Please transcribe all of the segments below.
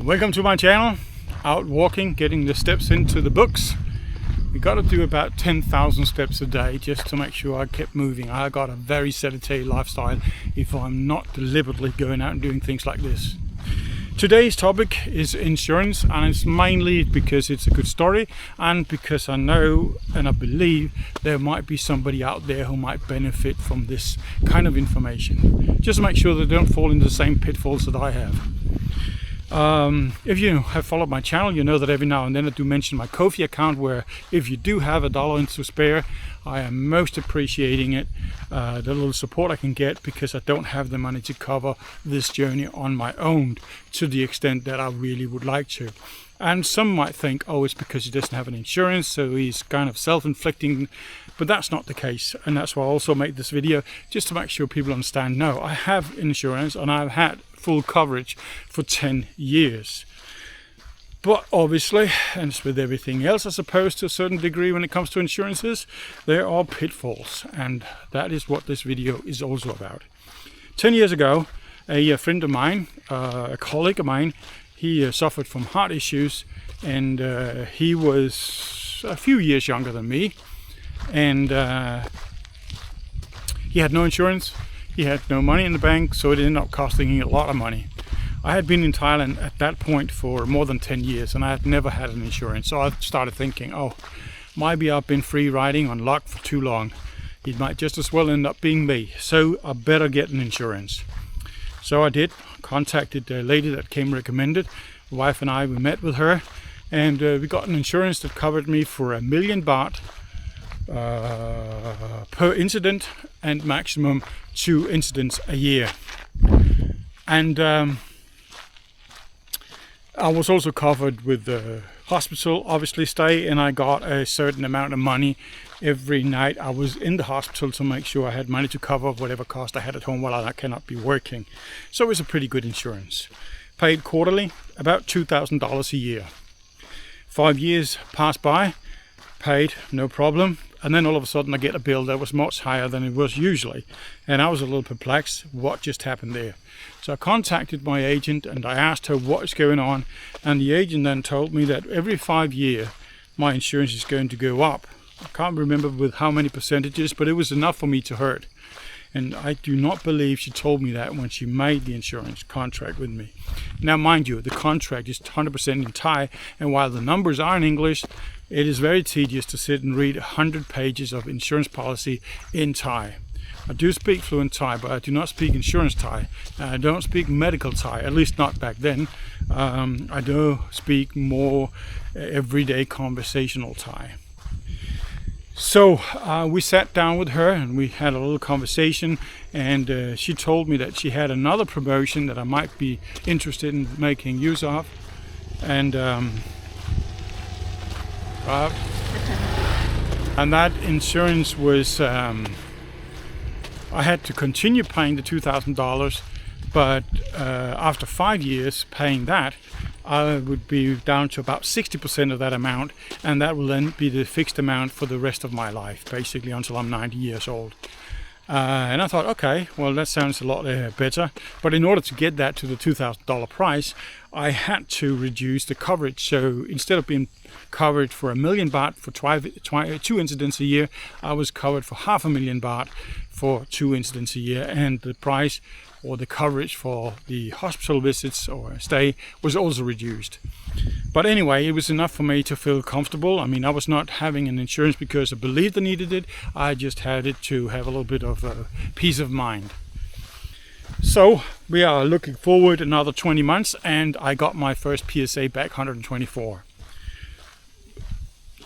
Welcome to my channel. Out walking, getting the steps into the books. We got to do about 10,000 steps a day just to make sure I kept moving. I got a very sedentary lifestyle if I'm not deliberately going out and doing things like this. Today's topic is insurance, and it's mainly because it's a good story and because I know and I believe there might be somebody out there who might benefit from this kind of information. Just to make sure they don't fall into the same pitfalls that I have. If you have followed my channel, you know that every now and then I do mention my Ko-fi account, where if you do have $1 to spare, I am most appreciating it, the little support I can get, because I don't have the money to cover this journey on my own to the extent that I really would like to. And some might think, oh, it's because he doesn't have an insurance, so he's kind of self-inflicting, but that's not the case. And that's why I also make this video, just to make sure people understand, no, I have insurance and I've had full coverage for 10 years. But obviously, and it's with everything else I suppose to a certain degree when it comes to insurances, there are pitfalls, and that is what this video is also about. 10 years ago, a friend of mine, a colleague of mine, he suffered from heart issues, and he was a few years younger than me, and he had no insurance. He had no money in the bank, so it ended up costing him a lot of money. I had been in Thailand at that point for more than 10 years and I had never had an insurance. So I started thinking, oh, maybe I've been free riding on luck for too long. It might just as well end up being me. So I better get an insurance. So I did, contacted the lady that came recommended. My wife and I, we met with her, and we got an insurance that covered me for 1 million baht per incident, and maximum 2 incidents a year. And I was also covered with the hospital obviously stay, and I got a certain amount of money every night I was in the hospital to make sure I had money to cover whatever cost I had at home while I cannot be working. So it was a pretty good insurance. Paid quarterly, about $2,000 a year. 5 years passed by, paid no problem, and then all of a sudden I get a bill that was much higher than it was usually, and I was a little perplexed what just happened there. So I contacted my agent and I asked her what is going on, and the agent then told me that every 5 years my insurance is going to go up. I can't remember with how many percentages, but it was enough for me to hurt. And I do not believe she told me that when she made the insurance contract with me. Now mind you, the contract is 100% in Thai, and while the numbers are in English, it is very tedious to sit and read 100 pages of insurance policy in Thai. I do speak fluent Thai, but I do not speak insurance Thai. I don't speak medical Thai, at least not back then. I do speak more everyday conversational Thai. So we sat down with her and we had a little conversation, and she told me that she had another promotion that I might be interested in making use of. And and that insurance was, I had to continue paying the $2,000, but after 5 years paying that, I would be down to about 60% of that amount, and that will then be the fixed amount for the rest of my life, basically until I'm 90 years old. And I thought, okay, well, that sounds a lot better. But in order to get that to the $2,000 price, I had to reduce the coverage. So instead of being covered for 1 million baht for 2 incidents a year, I was covered for 500,000 baht for 2 incidents a year. And the price or the coverage for the hospital visits or stay was also reduced. But anyway, it was enough for me to feel comfortable. I mean, I was not having an insurance because I believed I needed it. I just had it to have a little bit of peace of mind. So we are looking forward another 20 months, and I got my first PSA back 124.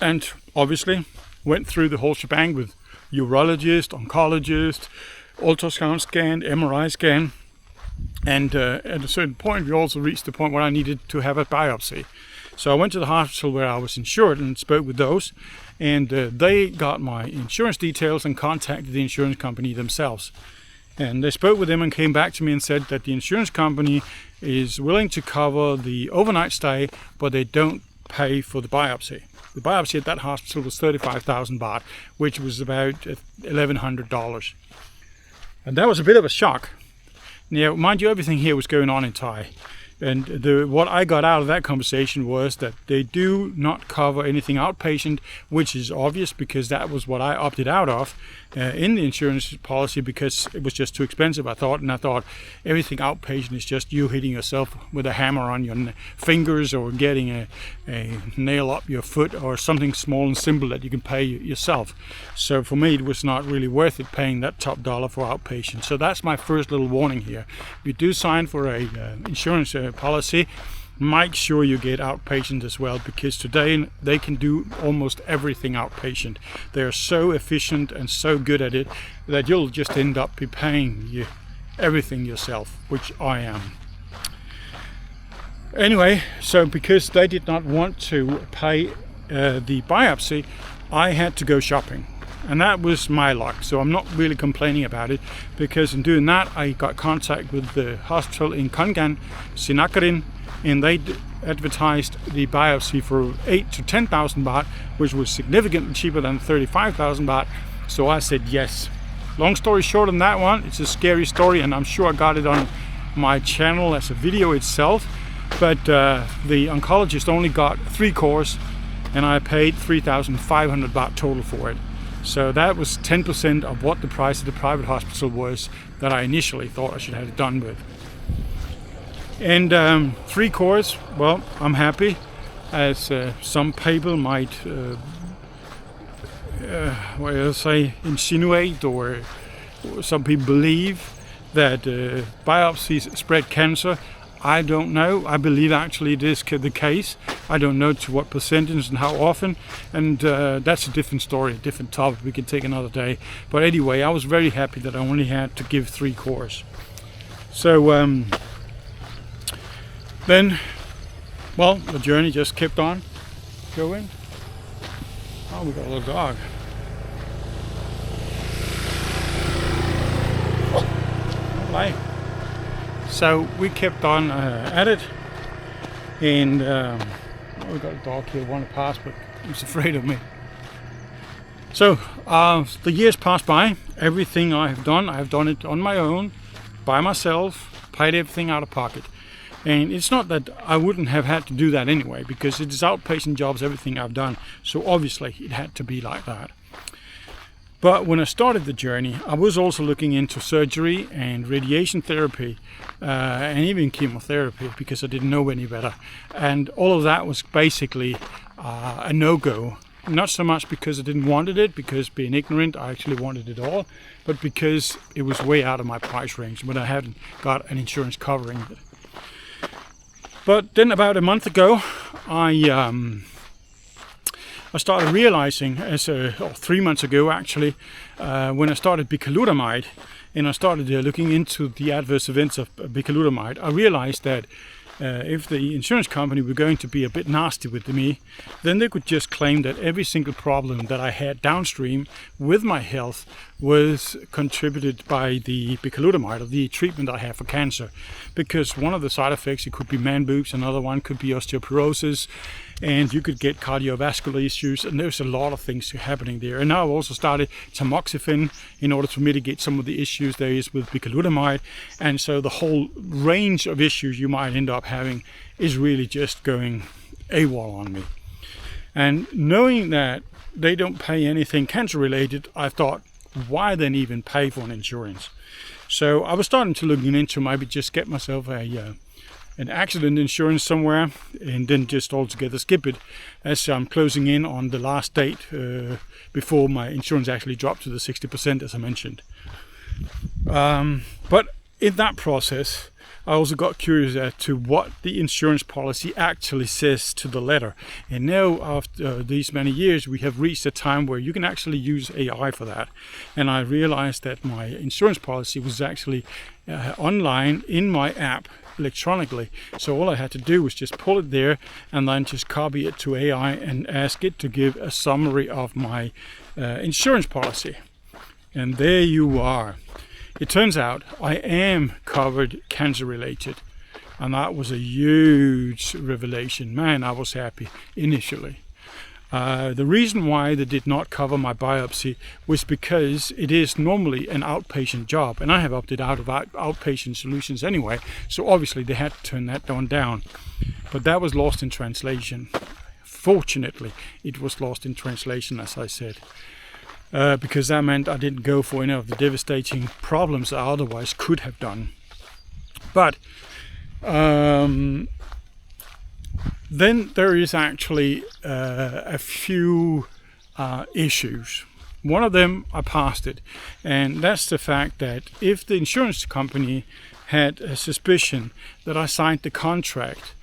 And obviously went through the whole shebang with urologist, oncologist, ultrasound scan, MRI scan, and at a certain point we also reached the point where I needed to have a biopsy. So I went to the hospital where I was insured and spoke with those, and they got my insurance details and contacted the insurance company themselves. And they spoke with them and came back to me and said that the insurance company is willing to cover the overnight stay, but they don't pay for the biopsy. The biopsy at that hospital was 35,000 baht, which was about $1,100. And that was a bit of a shock. Now, mind you, everything here was going on in Thai. And what I got out of that conversation was that they do not cover anything outpatient, which is obvious because that was what I opted out of in the insurance policy because it was just too expensive, I thought. And I thought everything outpatient is just you hitting yourself with a hammer on your fingers or getting a nail up your foot or something small and simple that you can pay yourself. So for me, it was not really worth it paying that top dollar for outpatient. So that's my first little warning here. If you do sign for a insurance policy, make sure you get outpatient as well, because today they can do almost everything outpatient. They are so efficient and so good at it that you'll just end up paying everything yourself, which I am. Anyway, so because they did not want to pay the biopsy, I had to go shopping. And that was my luck, so I'm not really complaining about it, because in doing that I got contact with the hospital in Kongan, Sinakarin, and they advertised the biopsy for 8,000 to 10,000 baht, which was significantly cheaper than 35,000 baht. So I said yes. Long story short on that one, it's a scary story, and I'm sure I got it on my channel as a video itself, but the oncologist only got 3 cores, and I paid 3,500 baht total for it. So that was 10% of what the price of the private hospital was that I initially thought I should have it done with. And 3 cores, well, I'm happy, as some people might insinuate, or some people believe that biopsies spread cancer. I don't know. I believe actually it is the case. I don't know to what percentage and how often, and that's a different story, a different topic we can take another day. But anyway, I was very happy that I only had to give 3 cores. So then, well, the journey just kept on going. Oh, we got a little dog. Bye. So we kept on at it, and we got a dog here wanted to pass, but he's afraid of me. So the years passed by. Everything I have done it on my own, by myself, paid everything out of pocket. And it's not that I wouldn't have had to do that anyway, because it is outpatient jobs, everything I've done. So obviously it had to be like that. But when I started the journey, I was also looking into surgery and radiation therapy and even chemotherapy, because I didn't know any better. And all of that was basically a no-go. Not so much because I didn't want it, because being ignorant, I actually wanted it all, but because it was way out of my price range when I hadn't got an insurance covering it. But then about a month ago, I started realizing, or 3 months ago actually, when I started bicalutamide, and I started looking into the adverse events of bicalutamide, I realized that if the insurance company were going to be a bit nasty with me, then they could just claim that every single problem that I had downstream with my health was contributed by the bicalutamide, or the treatment I have for cancer. Because one of the side effects, it could be man boobs, another one could be osteoporosis, and you could get cardiovascular issues, and there's a lot of things happening there. And now I've also started tamoxifen in order to mitigate some of the issues there is with bicalutamide, and so the whole range of issues you might end up having is really just going AWOL on me. And knowing that they don't pay anything cancer related, I thought, why then even pay for an insurance? So I was starting to look into maybe just get myself an accident insurance somewhere, and then just altogether skip it, as I'm closing in on the last date before my insurance actually dropped to the 60%, as I mentioned. But in that process, I also got curious as to what the insurance policy actually says to the letter. And now, after these many years, we have reached a time where you can actually use AI for that. And I realized that my insurance policy was actually online in my app electronically. So all I had to do was just pull it there and then just copy it to AI and ask it to give a summary of my insurance policy. And there you are. It turns out I am covered cancer related, and that was a huge revelation. Man, I was happy initially. The reason why they did not cover my biopsy was because it is normally an outpatient job, and I have opted out of outpatient solutions anyway, so obviously they had to turn that one down. But that was lost in translation. Fortunately, it was lost in translation, as I said, because that meant I didn't go for any of the devastating problems I otherwise could have done. But then there is actually a few issues. One of them, I passed it, and that's the fact that if the insurance company had a suspicion that I signed the contract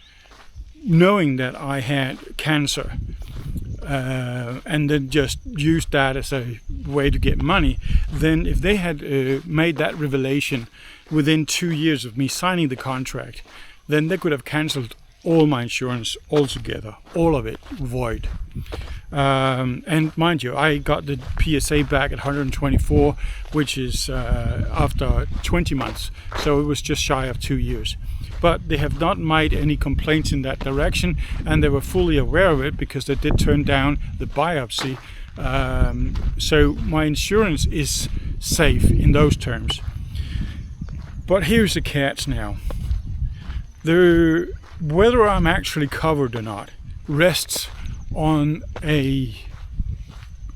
knowing that I had cancer, and then just used that as a way to get money, then if they had made that revelation within 2 years of me signing the contract, then they could have cancelled all my insurance altogether, all of it void. And mind you, I got the PSA back at 124, which is after 20 months, so it was just shy of 2 years. But they have not made any complaints in that direction, and they were fully aware of it because they did turn down the biopsy. So my insurance is safe in those terms. But here's the catch now. Whether I'm actually covered or not rests on a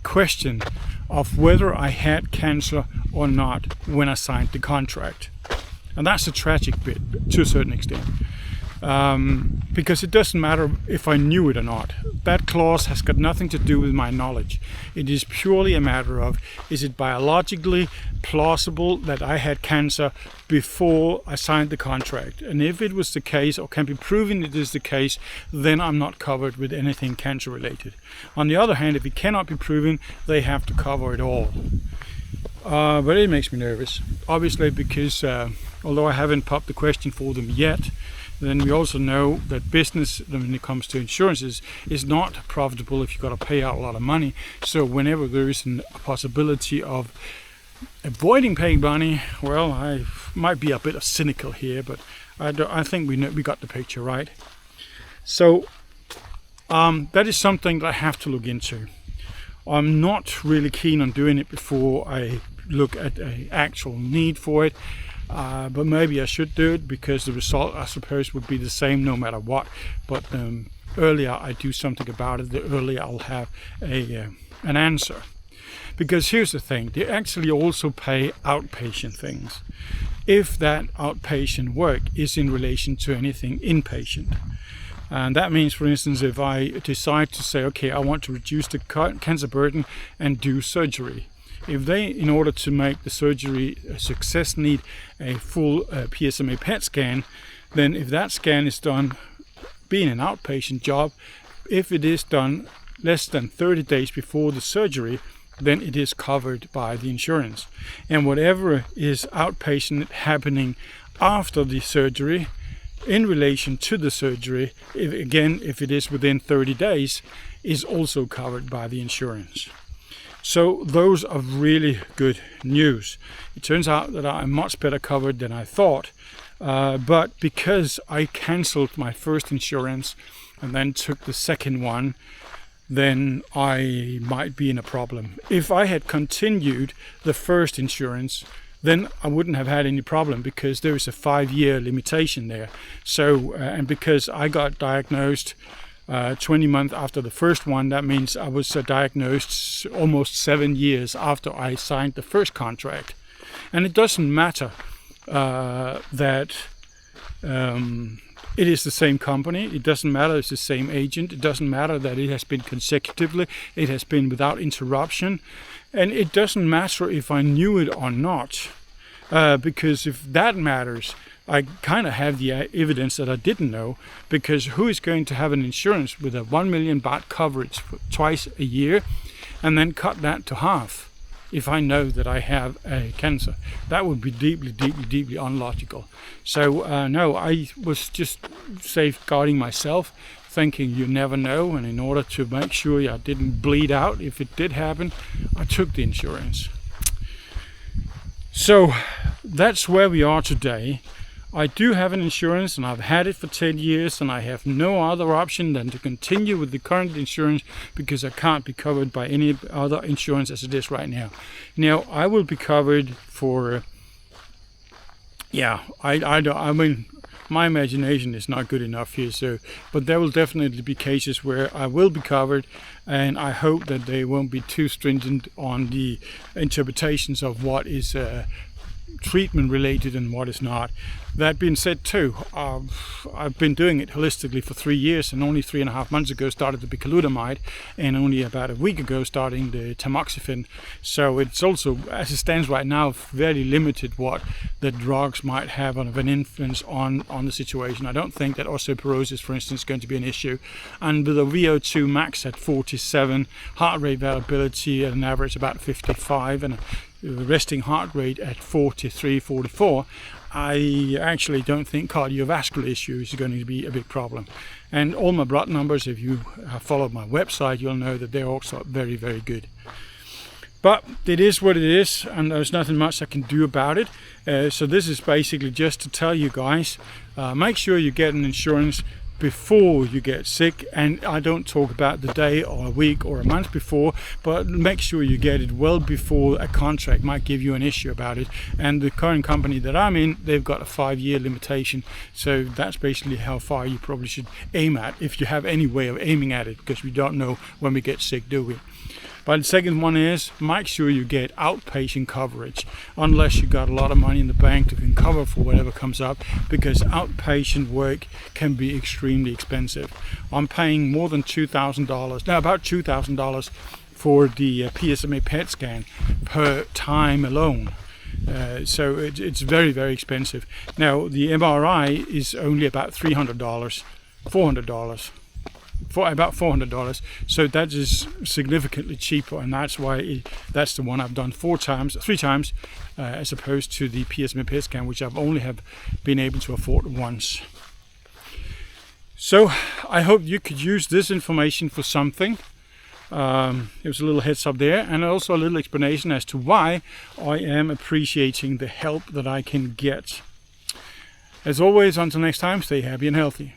question of whether I had cancer or not when I signed the contract. And that's a tragic bit to a certain extent, because it doesn't matter if I knew it or not. That clause has got nothing to do with my knowledge. It is purely a matter of, is it biologically plausible that I had cancer before I signed the contract? And if it was the case, or can be proven it is the case, then I'm not covered with anything cancer related. On the other hand, if it cannot be proven, they have to cover it all. But it makes me nervous, obviously, because although I haven't popped the question for them yet, then we also know that business, when it comes to insurances, is not profitable if you've got to pay out a lot of money. So whenever there is a possibility of avoiding paying money, well, I might be a bit cynical here, but I think we got the picture, right? So that is something that I have to look into. I'm not really keen on doing it before I look at an actual need for it, but maybe I should do it because the result, I suppose, would be the same no matter what. But earlier I do something about it, the earlier I'll have an answer. Because here's the thing, they actually also pay outpatient things if that outpatient work is in relation to anything inpatient. And that means, for instance, if I decide to say, okay, I want to reduce the cancer burden and do surgery. If they, in order to make the surgery a success, need a full PSMA PET scan, then if that scan is done, being an outpatient job, if it is done less than 30 days before the surgery, then it is covered by the insurance. And whatever is outpatient happening after the surgery, in relation to the surgery, if it is within 30 days, is also covered by the insurance. So those are really good news. It turns out that I'm much better covered than I thought, but because I cancelled my first insurance and then took the second one, then I might be in a problem. If I had continued the first insurance, then I wouldn't have had any problem because there is a 5-year limitation there. So, and because I got diagnosed 20 months after the first one, that means I was diagnosed almost 7 years after I signed the first contract. And it doesn't matter that it is the same company, it doesn't matter it's the same agent, it doesn't matter that it has been consecutively, it has been without interruption. And it doesn't matter if I knew it or not, because if that matters, I kind of have the evidence that I didn't know, because who is going to have an insurance with a 1 million baht coverage for twice a year and then cut that to half if I know that I have a cancer? That would be deeply, deeply, deeply unlogical. So no, I was just safeguarding myself, thinking you never know, and in order to make sure I didn't bleed out if it did happen, I took the insurance. So that's where we are today. I do have an insurance, and I've had it for 10 years, and I have no other option than to continue with the current insurance because I can't be covered by any other insurance as it is right now. Now, I will be covered for, I mean, my imagination is not good enough here, so, but there will definitely be cases where I will be covered, and I hope that they won't be too stringent on the interpretations of what is treatment related and what is not. That being said too, I've been doing it holistically for 3 years, and only 3.5 months ago started the bicalutamide, and only about a week ago starting the tamoxifen. So it's also, as it stands right now, very limited what the drugs might have of an influence on the situation. I don't think that osteoporosis, for instance, is going to be an issue. And with a VO2 max at 47, heart rate variability at an average about 55, and a resting heart rate at 43, 44, I actually don't think cardiovascular issues are going to be a big problem. And all my blood numbers, if you have followed my website, you'll know that they're also very, very good. But it is what it is, and there's nothing much I can do about it. So this is basically just to tell you guys, make sure you get an insurance before you get sick. And I don't talk about the day or a week or a month before, but make sure you get it well before a contract might give you an issue about it. And the current company that I'm in, they've got a 5-year limitation, so that's basically how far you probably should aim at, if you have any way of aiming at it, because we don't know when we get sick, do we? But the second one is, make sure you get outpatient coverage, unless you got a lot of money in the bank to can cover for whatever comes up, because outpatient work can be extremely expensive. I'm paying more than $2,000, now about $2,000 for the PSMA PET scan per time alone. So it's very, very expensive. Now the MRI is only about $300, $400. For about $400, so that is significantly cheaper, and that's why that's the one I've done 3 times, as opposed to the PSMA PET scan, which I've only have been able to afford once. So I hope you could use this information for something. It was a little heads up there, and also a little explanation as to why I am appreciating the help that I can get. As always, until next time, stay happy and healthy.